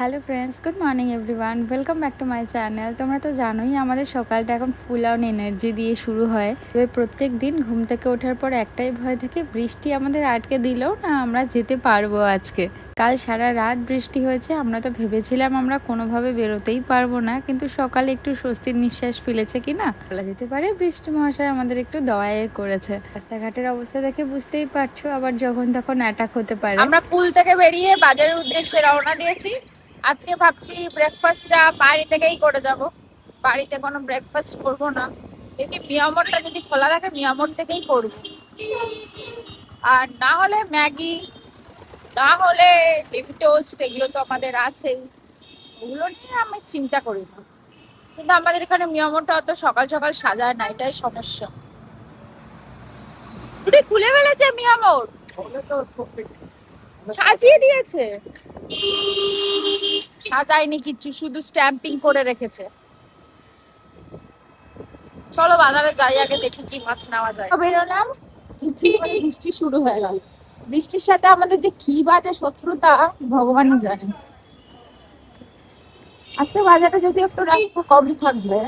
Hello friends, good morning everyone, welcome back to my channel. তোমরা তো জানোই আমাদের সকালটা এখন ফুল অন এনার্জি দিয়ে শুরু হয়। তবে প্রত্যেক দিন ঘুম থেকে ওঠার পর একটাই ভয় থাকে, বৃষ্টি আমাদের আটকে দিলেও না আমরা যেতে পারবো আজকে। কাল সারা রাত বৃষ্টি হয়েছে, আমরা তো ভেবেছিলাম আমরা কোনোভাবে বেরোতেই পারবো না, কিন্তু সকালে একটু স্বস্তির নিঃশ্বাস ফেলেছে কিনা বলা যেতে পারে। বৃষ্টি মহাশয় আমাদের একটু দয়াই করেছে। রাস্তাঘাটের অবস্থা দেখে বুঝতেই পারছো, আবার যখন তখন অ্যাটাক হতে পারে। আমরা পুল থেকে বেরিয়ে বাজারের উদ্দেশ্যে রওনা দিয়েছি। আজকে ভাবছি ব্রেকফাস্টটা বাড়ি থেকেই করে যাব। বাড়িতে কোনো ব্রেকফাস্ট করব না, দেখি মিয়ামরটা যদি খোলা থাকে মিয়ামর থেকেই করব। আর না হলে ম্যাগি, না হলে ডিম টোস্ট, এগুলো তো আমাদের আছেই, ওগুলো নিয়ে আমি চিন্তা করি না। কিন্তু আমাদের এখানে মিয়ামরটা অত সকাল সকাল সাজায় না, এটাই সমস্যা। খুলে ফেলেছে মিয়ামর, সাজিয়ে দিয়েছে, সাজায়নি কিচ্ছু, শুধু স্ট্যাম্পিং করে রেখেছে। চলো বাজারে যাই, আগে দেখি কি মাছ নেওয়া যায়। বেরোলাম, ঝিরঝির করে বৃষ্টি শুরু হয়ে গেল। বৃষ্টির সাথে আমাদের যে কি বাজে শত্রুতা ভগবানই জানে। আজকে বাজারে যদি একটু রাস্তা কমই থাকবে।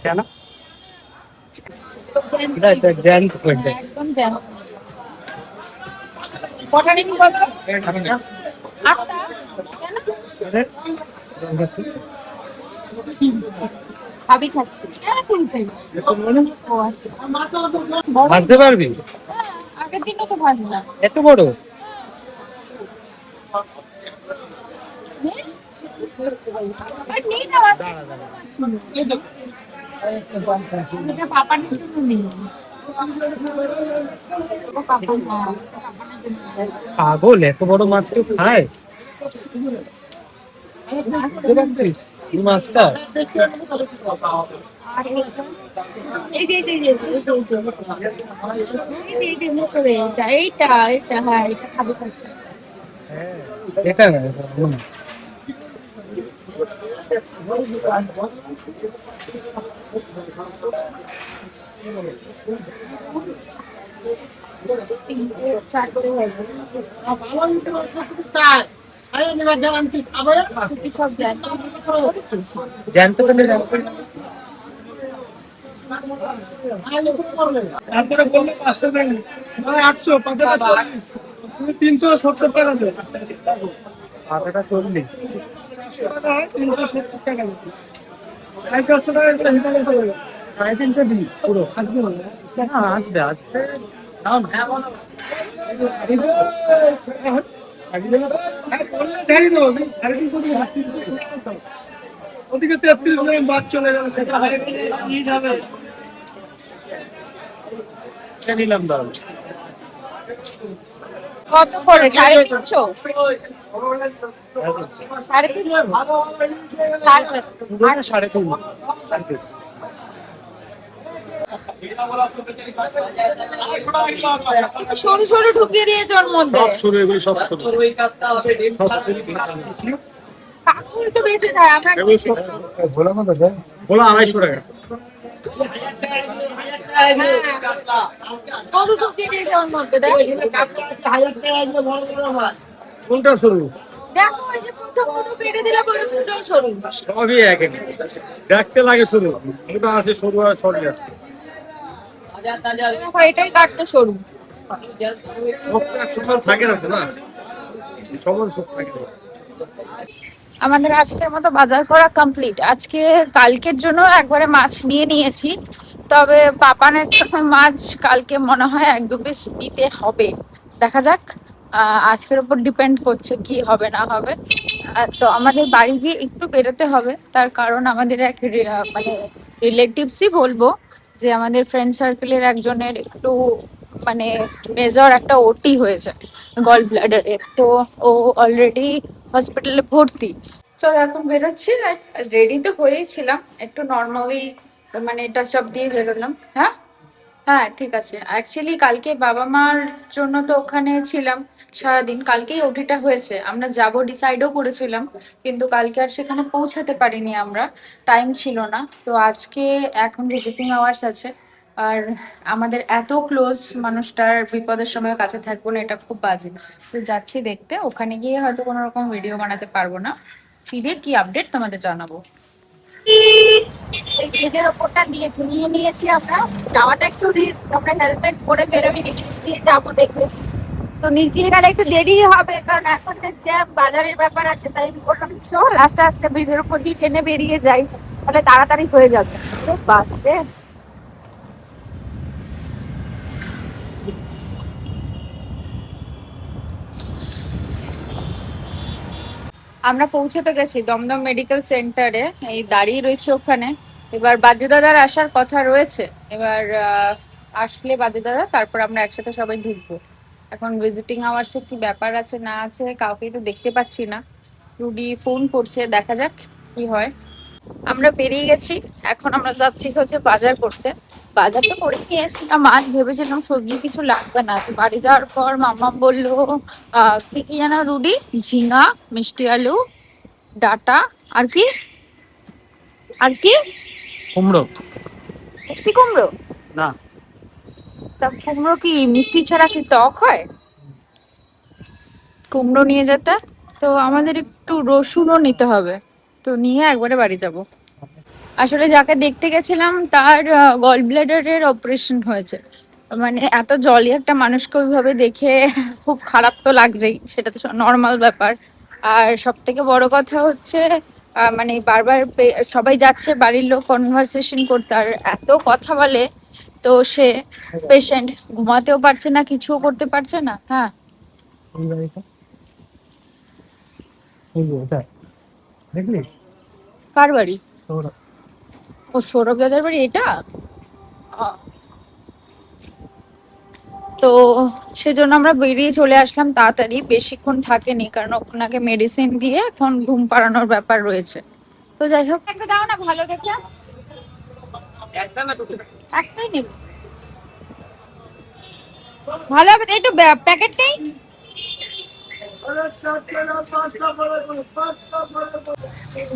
কেন? একদম জ্যাম। কটা নিবি বলো? আটটা। ভাবি খাচ্ছি। ও আচ্ছা, ভাজতে পারবি? আগের দিনও তো ভাজলাম। এত বড়? আর নেই না মাছ। এটা পাপানের জন্য নেই। পাগল, এত বড় মাছ কেউ খায়? বুঝতে পারছিস এই মাছটা? এইটা হ্যাঁ, এটা খাবো খাচ্ছে। এটা না, এটা অন্য। চারটে হয়ে গেল। সব যায় জ্যান্ত পেলে জ্যান্ত। তারপরে বললো 500 টাকা, মানে 800, পাতাটা 40, তুমি 370 টাকা দেবে। পাতাটা 40। 800 টাকা হয়, 370 টাকা দেবে। 450 টাকা করে হিসাবে করে দেবে। 350 দিই পুরো? আসবে না? না, আসবে আসবে। নাও না। হ্যাঁ, বললে ছেড়ে দেবো, কিন্তু 350 দিয়ে 370 টাকা। ওদিকে 33 টাকা বাদ চলে যাবে, সেটা হবে। এটা নিলাম, দাও। কত করে? 350? 3.5। সরু সরু ঢুকিয়ে দিয়েছে ওর মধ্যে। সব শুরু, এগুলো সব শুরু। কাকুই তো বেঁচে যায়, আমরা ভোলা কত দেয়? ভোলা 250 টাকা। সরু ঢুকিয়ে দিয়েছে ওর মধ্যে। কোনটা শুরু? দেখো এই যে প্রথম দুটো কেটে দিলাম, ওই দুটোই সরু। সবই এক এক দেখতে লাগে শুরু। ওটা আছে সরু আর সরি আছে। দেখো এটাই কাটতে সরু। সব এক সমান থাকে না তো, না সমান সব থাকে না। আমাদের আজকের মতো বাজার করা কমপ্লিট। আজকে কালকের জন্য একবারে মাছ নিয়ে নিয়েছি, তবে পাপানের জন্য মাছ কালকে মনে হয় 1-2 পিস নিতে হবে। দেখা যাক, আজকের উপর ডিপেন্ড করছে কি হবে না হবে। তো আমাদের বাড়ি গিয়ে একটু বেরোতে হবে, তার কারণ আমাদের এক মানে রিলেটিভসই বলবো, যে আমাদের ফ্রেন্ড সার্কেলের একজনের একটু মানে মেজর একটা ওটি হয়েছে গল ব্লাডারের। তো ও অলরেডি হসপিটালে ভর্তি। চলো এখন বেরোচ্ছি। রেডি তো হয়েই ছিলাম, একটু নর্মালি মানে টাচ আপ দিয়ে বেরোলাম। হ্যাঁ হ্যাঁ ঠিক আছে। অ্যাকচুয়ালি কালকে বাবা মার জন্য তো ওখানে ছিলাম সারাদিন। কালকেই ওটিটা হয়েছে, আমরা যাব ডিসাইডও করেছিলাম, কিন্তু কালকে আর সেখানে পৌঁছাতে পারিনি আমরা, টাইম ছিল না। তো আজকে এখন ভিজিটিং আওয়ার্স আছে। আর আমাদের এত ক্লোজ মানুষটার বিপদের সময় কাছে থাকবো না, এটা খুব বাজে। তো যাচ্ছি দেখতে, ওখানে গিয়ে হয়তো কোনো রকম ভিডিও বানাতে পারবো না। ফিরে কি আপডেট তোমাদের জানাবো। এই ব্রিজের ওপরটা দিয়ে ঘুরিয়ে নিয়েছি আমরা, যাওয়াটা একটু রিস্ক, আমরা হেলমেট পরে বেরোবি, দিয়ে যাবো দেখবে। তো নিচ দিয়ে গেলে একটু দেরি হবে, কারণ এখন জ্যাম, বাজারের ব্যাপার আছে, তাই আমি বললাম চল আস্তে আস্তে ব্রিজের উপর দিয়ে টেনে বেরিয়ে যাই, তাহলে তাড়াতাড়ি হয়ে যাবে। বাস রে, আমরা পৌঁছে তো গেছি দমদম মেডিকেল সেন্টারে, এই দাঁড়িয়ে রয়েছে ওখানে। এবার বাদ্য দাদার আসার কথা রয়েছে, এবার আসলে বাদ্য দাদা তারপর আমরা একসাথে সবাই ঢুকবো। এখন ভিজিটিং আওয়ার্স কি ব্যাপার আছে না আছে কাউকে তো দেখতে পাচ্ছি না, রুডি ফোন করছে, দেখা যাক কি হয়। আমরা পেরিয়ে গেছি, এখন আমরা যাচ্ছি হচ্ছে বাজার করতে। বাজার তো করে নিয়ে এসেছিলাম, মাছ ভেবেছিলাম সবজি কিছু লাগবে না, তো বাড়ি যাওয়ার পর মামা বললো কি কি জানা রুডি, ঝিঙা, মিষ্টি আলু, ডাটা, আর কি আর কি কুমড়ো মিষ্টি কুমড়ো। না, তা কুমড়ো কি মিষ্টি ছাড়া কি টক হয়? কুমড়ো নিয়ে যেতে, তো আমাদের একটু রসুনও নিতে হবে, তো নিয়ে একবারে বাড়ি যাব। আসলে যাকে দেখতে গেছিলাম তার গল ব্লাডারের অপারেশন হয়েছে, মানে এত জলই একটা মানুষকে ওইভাবে দেখে খুব খারাপ তো লাগছেই, সেটা তো নর্মাল ব্যাপার। আর সব থেকে বড় কথা হচ্ছে মানে বারবার সবাই যাচ্ছে বাড়ির লোক কনভারসেশন করতে, আর এত কথা বলে, তো সে পেশেন্ট ঘুমাতেও পারছে না, কিছুও করতে পারছে না। হ্যাঁ, এই বাড়িটা, এই যে এটা দেখলি কার বাড়ি? সৌরভ। ও সৌরভ দাদার বাড়ি এটা। আহ, তো সেজন্য আমরা বেরিয়ে চলে আসলাম তাড়াতাড়ি, বেশিক্ষণ থাকেনি, কারণ ওনাকে মেডিসিন দিয়ে এখন ঘুম পাড়ানোর ব্যাপার রয়েছে। তো যাই হোক, একটা দাও না ভালো দেখে, একটা না দুটো? একটাই নেব, ভালো হবে তো, একটু প্যাকেট নেই?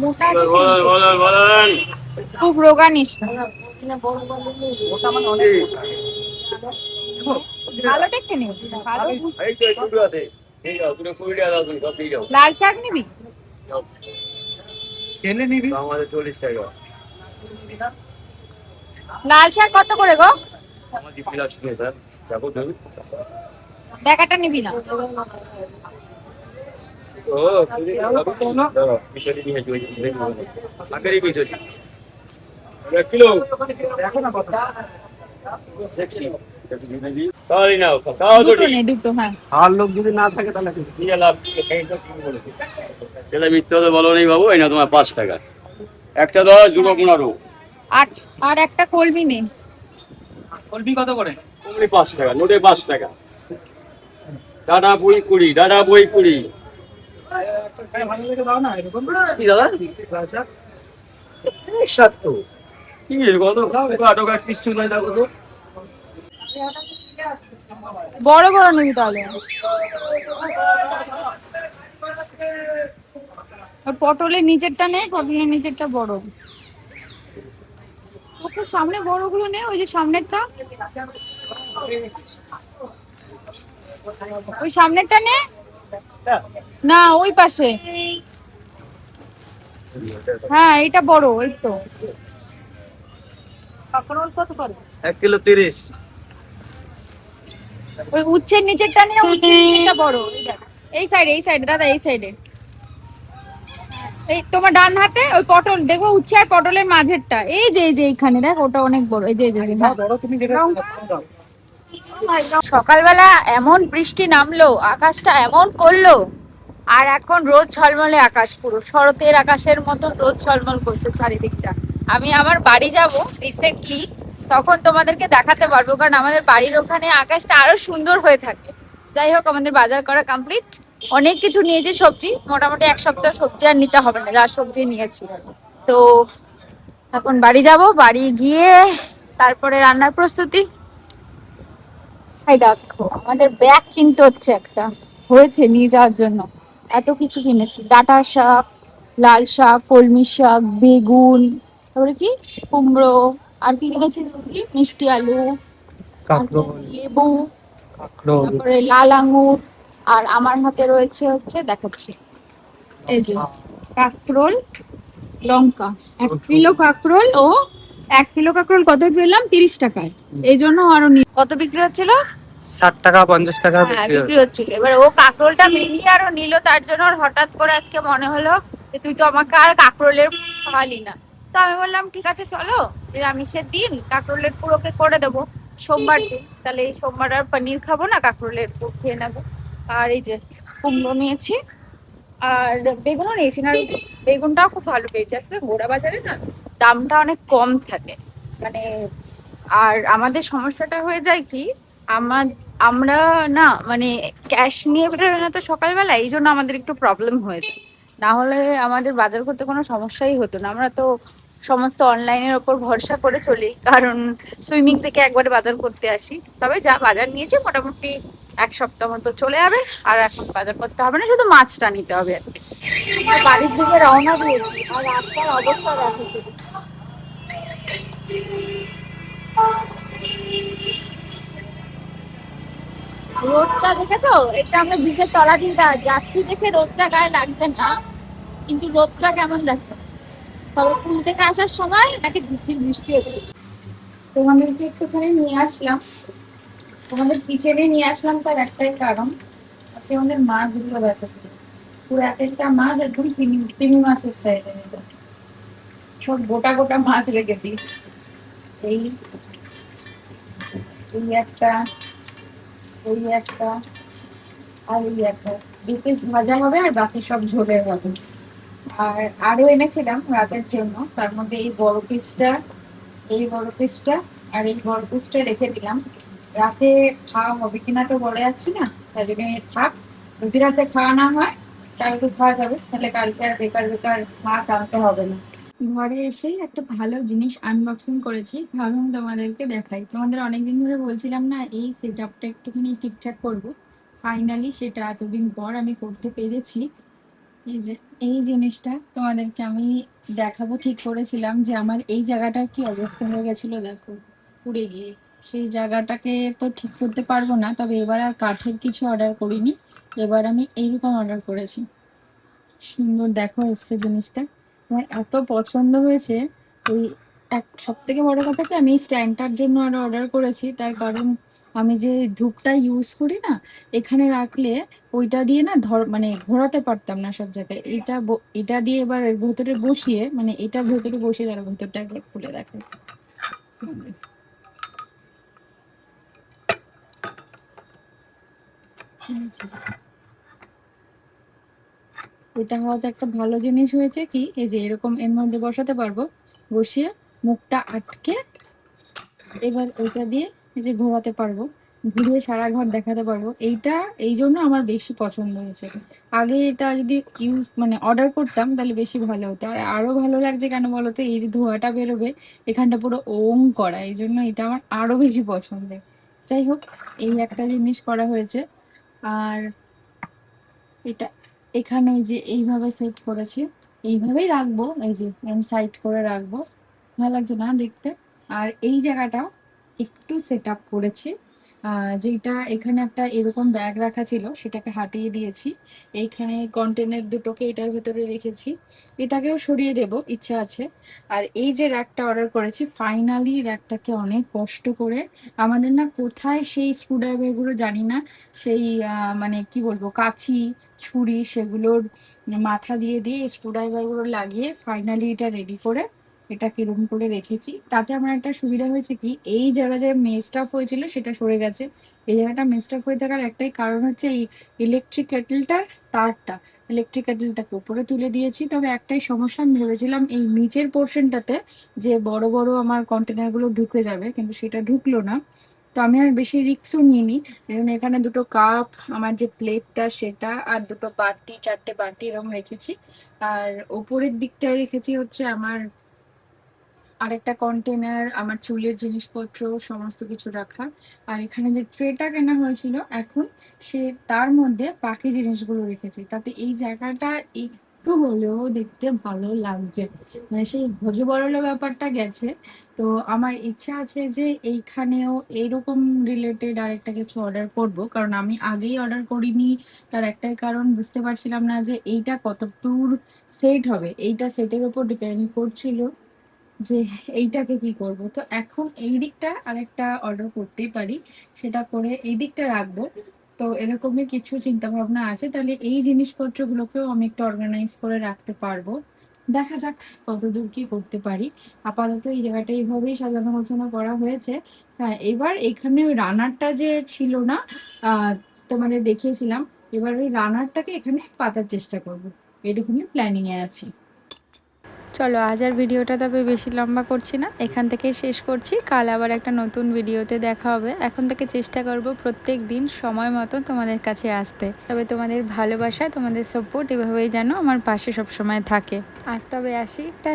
মোটা খুব রোগা নিস না। ভালো দেখে নে, ভালো। লাল শাক নিবি? কেনে নিবি? আমাদের 40 টাকা। লাল শাক কত করে গো? আমাদের বিলাস নিয়ে স্যার যাবো তুমি। ব্যাগাটা নিবি না? ও বিষয়টি নিয়ে চলে আকারই বিষয়টি 1 কিলো দেখো না কত। দেখছি তাহলে নাও তাও তো দুটো নে, দুটো। হ্যাঁ, আর লোক যদি না থাকে তাহলে কি? ঠিক আছে লাভ সেটা মিথ্যে কথা বলো নেই বাবু, এই না তোমার 5 টাকা একটা 10 দুটো 15 আর আর একটা কলমি নে। কলমি কত করে? অমনি 5 টাকা নোটে 5 টাকা। ডাটা বই 20 ডাটা বই 20। ভালো লেগে দাও না এরকম। কি দাদা আচ্ছা, সত্য কি এর কত টাকা কিছু নাই দেখো তো। বড় বড় নিবি তাহলে। আর পটলের নিচেরটা নে, পটলের নিচেরটা বড়। ওকে সামনে বড়গুলো নে, ওই যে সামনেরটা, ওই সামনেরটা নে। না, ওই পাশে। হ্যাঁ, এটা বড়, এই তো। কত করে? 1 কিলো 30। ওই উচ্ছের নিচেরটা নিয়ে, উচ্ছের নিচেরটা বড়। এই দেখ, এই সাইডে, এই সাইডে দাদা, এই সাইডে, এই তোমার ডান হাতে ওই পটল দেখো, উচ্ছে আর পটলের মাঝেরটা, এই যে এইখানে দেখ, ওটা অনেক বড়, এই যে হ্যাঁ। বড় তুমি যেটা দাও। সকালবেলা এমন বৃষ্টি নামলো, আকাশটা এমন করলো, আর এখন রোদ ঝলমলে আকাশ, পুরো শরতের আকাশের মতন রোদ ঝলমল করছে চারিদিকটা। আমি আমার বাড়ি যাব রিসেন্টলি, তখন তোমাদেরকে দেখাতে পারবো, কারণ আমাদের বাড়ির ওখানে আকাশটা আরো সুন্দর হয়ে থাকে। যাই হোক, আমাদের বাজার করা কমপ্লিট, অনেক কিছু নিয়েছি সবজি, মোটামুটি 1 সপ্তাহ সবজি আর নিতে হবে না, যা সবজি নিয়েছি। তো এখন বাড়ি যাব, বাড়ি গিয়ে তারপরে রান্নার প্রস্তুতি। এই দেখো, আমাদের ব্যাগ কিনতে হচ্ছে একটা, হয়েছে নিয়ে যাওয়ার জন্য, এত কিছু কিনেছি, ডাঁটা শাক, লাল শাক, কলমি শাক, বেগুন, তারপরে কি কুমড়ো, আর কি কিনেছি কি মিষ্টি আলু, আর কাঁকড়ো, কিনেছি লেবু, কাঁকড়ো। তারপরে লাল আঙুর, আর আমার হাতে রয়েছে হচ্ছে দেখাচ্ছি, এই যে কাঁকরোল, লঙ্কা, 1 কিলো কাঁকরোল ও 1 কিলো কাঁকরোল কত পেলাম? 30 টাকায়। এই জন্য আরো কত বিক্রি হচ্ছিল? 60 টাকা 50 টাকা হ্যাঁ বিক্রি বিক্রি হচ্ছিল। এবার ও কাঁকরোলটা মেনলি আরো নিল, তার জন্য ওর হঠাৎ করে আজকে মনে হলো যে তুই তো আমাকে আর কাঁকরোলের খাওয়ালি না। তো আমি বললাম ঠিক আছে চলো, নিরামিষের দিন কাঁকরোলের পুরোকে করে দেবো, সোমবার দিন তাহলে এই সোমবার আর পনির খাবো না, কাঁকরোলের পুর খেয়ে নেবো। আর এই যে কুমড়ো নিয়েছি আর বেগুনও নিয়েছি না, বেগুনটাও খুব ভালো পেয়েছি। আসলে গোড়া বাজারে না দামটা অনেক কম থাকে মানে। আর আমাদের সমস্যাটা হয়ে যায় কি, আমার আমরা না মানে ক্যাশ নিয়ে বেরোয় না তো সকালবেলা, এই জন্য আমাদের একটু প্রবলেম হয়ে যায়। না হলে আমাদের বাজার করতে কোনো সমস্যাই হতো না। আমরা তো সমস্ত অনলাইনের ওপর ভরসা করে চলি, কারণ সুইমিং থেকে একবারে বাজার করতে আসি। তবে যা বাজার নিয়েছি মোটামুটি 1 সপ্তাহ মতো চলে যাবে। আর এখন বাজার করতে হবে না, শুধু মাছটা নিতে হবে আর কি। আর বাড়ির দিকে রওনা দিয়েছি, আর রাস্তার অবস্থা দেখো শুধু। রোদটা দেখেছো? এটা আমরা ব্রিজের তলা দিয়ে যাচ্ছি দেখে রোদটা গায়ে লাগছে না, কিন্তু রোদটা কেমন দেখো। তবে পুল থেকে আসার সময় নাকি ঝিরঝির বৃষ্টি হচ্ছে। তোমাদেরকে একটুখানি নিয়ে আসলাম, তোমাদের কিচেনে নিয়ে আসলাম, তার একটাই কারণ আজকে আমাদের মাছগুলো দেখো পুরো এক একটা মাছ একদম তিমি মাছের সাইজে, সব গোটা গোটা মাছ রেখেছি। এই এই একটা, ওই একটা, আর এই একটা, 2 পিস ভাজা হবে আর বাকি সব ঝোলের হবে। আর আরো এনেছিলাম রাতের জন্য, তার মধ্যে এই বড় পিসটা, এই বড় পিসটা আর এই বড় পিসটা রেখে দিলাম। রাতে খাওয়া হবে কিনা তো বলে যাচ্ছি না, তাই জন্য থাক। যদি রাতে খাওয়া না হয় কালকে খাওয়া যাবে, তাহলে কালকে আর বেকার বেকার মাছ আনতে হবে না। ঘরে এসেই একটা ভালো জিনিস আনবক্সিং করেছি, ভাবলাম তোমাদেরকে দেখাই। তোমাদের অনেকদিন ধরে বলছিলাম না এই সেট আপটা একটুখানি ঠিকঠাক করবো, ফাইনালি সেটা এতদিন পর আমি করতে পেরেছি। এই যে এই জিনিসটা তোমাদেরকে আমি দেখাবো ঠিক করেছিলাম, যে আমার এই জায়গাটার কি অবস্থা হয়ে গেছিল দেখো পুড়ে গিয়ে। সেই জায়গাটাকে তো ঠিক করতে পারবো না, তবে এবার আর কাঠের কিছু অর্ডার করিনি, এবার আমি এইরকম অর্ডার করেছি। সুন্দর দেখো এসছে জিনিসটা, আমার এত পছন্দ হয়েছে। ওই এক সব থেকে বড় কথা কি, আমি স্ট্যান্ডটার জন্য আরো অর্ডার করেছি, তার কারণ আমি যে ধূপটা ইউজ করি না, এখানে রাখলে ওইটা দিয়ে না মানে ঘোরাতে পারতাম না সব জায়গায়। এটা দিয়ে এবার এর ভেতরে বসিয়ে, মানে এটার ভেতরে বসিয়ে তার ভেতরটা একবার খুলে দেখাই। এটা হওয়াতে একটা ভালো জিনিস হয়েছে কি, এই যে এরকম এর মধ্যে বসাতে পারবো, বসিয়ে মুখটা আটকে এবার ওইটা দিয়ে এই যে ঘোরাতে পারবো, ঘুরিয়ে সারা ঘর দেখাতে পারবো। এইটা এই জন্য আমার বেশি পছন্দ হয়েছে। আগে এটা যদি ইউজ মানে অর্ডার করতাম তাহলে বেশি ভালো হতো। আর আরো ভালো লাগছে কেন বলতো, এই যে ধোঁয়াটা বেরোবে এখানটা পুরো ওং করা, এই জন্য এটা আমার আরো বেশি পছন্দের। যাই হোক, এই একটা জিনিস করা হয়েছে। আর এটা এখানে এই যে এইভাবে সেট করেছি, এইভাবেই রাখবো, এই যে এরকম সাইড করে রাখবো, ভালো লাগছে না দেখতে। আর এই জায়গাটা একটু সেট আপ করেছি, যেটা এখানে একটা এরকম ব্যাগ রাখা ছিল সেটাকে হাটিয়ে দিয়েছি, এইখানে কন্টেনার দুটোকে এটার ভেতরে রেখেছি, এটাকেও সরিয়ে দেব ইচ্ছা আছে। আর এই যে র্যাকটা অর্ডার করেছি, ফাইনালি র্যাকটাকে অনেক কষ্ট করে, আমাদের না কোথায় সেই স্ক্রুড্রাইভারগুলো জানি না, সেই মানে কি বলবো কাঁচি ছুরি সেগুলোর মাথা দিয়ে দিয়ে স্ক্রুড্রাইভারগুলো লাগিয়ে ফাইনালি এটা রেডি করে এটা কিরকম করে রেখেছি। তাতে আমার একটা সুবিধা হয়েছে কি, এই জায়গা যে মেস্ট অফ হয়েছিল সেটা সরে গেছে। এই জায়গাটা মেস্ট অফ হয়ে থাকার একটাই কারণ হচ্ছে এই ইলেকট্রিক কেটেলটার তারটা, ইলেকট্রিক কেটেলটাকে উপরে তুলে দিয়েছি। তবে একটাই সমস্যা, আমি ভেবেছিলাম এই নিচের পোর্শনটাতে যে বড় বড় আমার কন্টেনারগুলো ঢুকে যাবে, কিন্তু সেটা ঢুকলো না। তো আমি আর বেশি রিস্কও নিইনি, এবং এখানে দুটো কাপ, আমার যে প্লেটটা সেটা, আর দুটো বাটি, 4টে বাটি এরকম রেখেছি। আর ওপরের দিকটায় রেখেছি হচ্ছে আমার আরেকটা কন্টেনার, আমার চুলের জিনিসপত্র সমস্ত কিছু রাখা। আর এখানে যে ট্রেটা কেনা হয়েছিল এখন, সে তার মধ্যে বাকি জিনিসগুলো রেখেছি, তাতে এই জায়গাটা এই একটু হলেও দেখতে ভালো লাগছে, মানে সেই হজবরল ব্যাপারটা গেছে। তো আমার ইচ্ছা আছে যে এইখানেও এইরকম রিলেটেড আরেকটা কিছু অর্ডার করব, কারণ আমি আগেই অর্ডার করিনি। তার একটাই কারণ, বুঝতে পারছিলাম না যে এইটা কতদূর সেট হবে, এইটা সেটের উপর ডিপেন্ড করছিল যে এইটাকে কি করব। তো এখন এই দিকটা আরেকটা অর্ডার করতেই পারি, সেটা করে এই দিকটা রাখবো। তো এরকমই কিছু চিন্তা ভাবনা আছে, তাহলে এই জিনিসপত্রগুলোকেও আমি একটু অর্গানাইজ করে রাখতে পারবো। দেখা যাক কতদূর কি করতে পারি। আপাতত এই জায়গাটা এইভাবেই সাজানো গোছানো করা হয়েছে। হ্যাঁ, এবার এখানে ওই রানারটা যে ছিল না, তোমাদের দেখিয়েছিলাম, এবার ওই রানারটাকে এখানে পাতার চেষ্টা করব, এটুকুনি প্ল্যানিং এ আছি। চলো আজ আর ভিডিওটা তবে বেশি লম্বা করছি না, এখান থেকে শেষ করছি। কাল আবার একটা নতুন ভিডিওতে দেখা হবে। এখন থেকে চেষ্টা করব প্রত্যেক দিন সময় মতো তোমাদের কাছে আসতে। তবে তোমাদের ভালোবাসা, তোমাদের সাপোর্ট এভাবেই যেন আমার পাশে সবসময় থাকে। আজ তবে আসি, টাটা।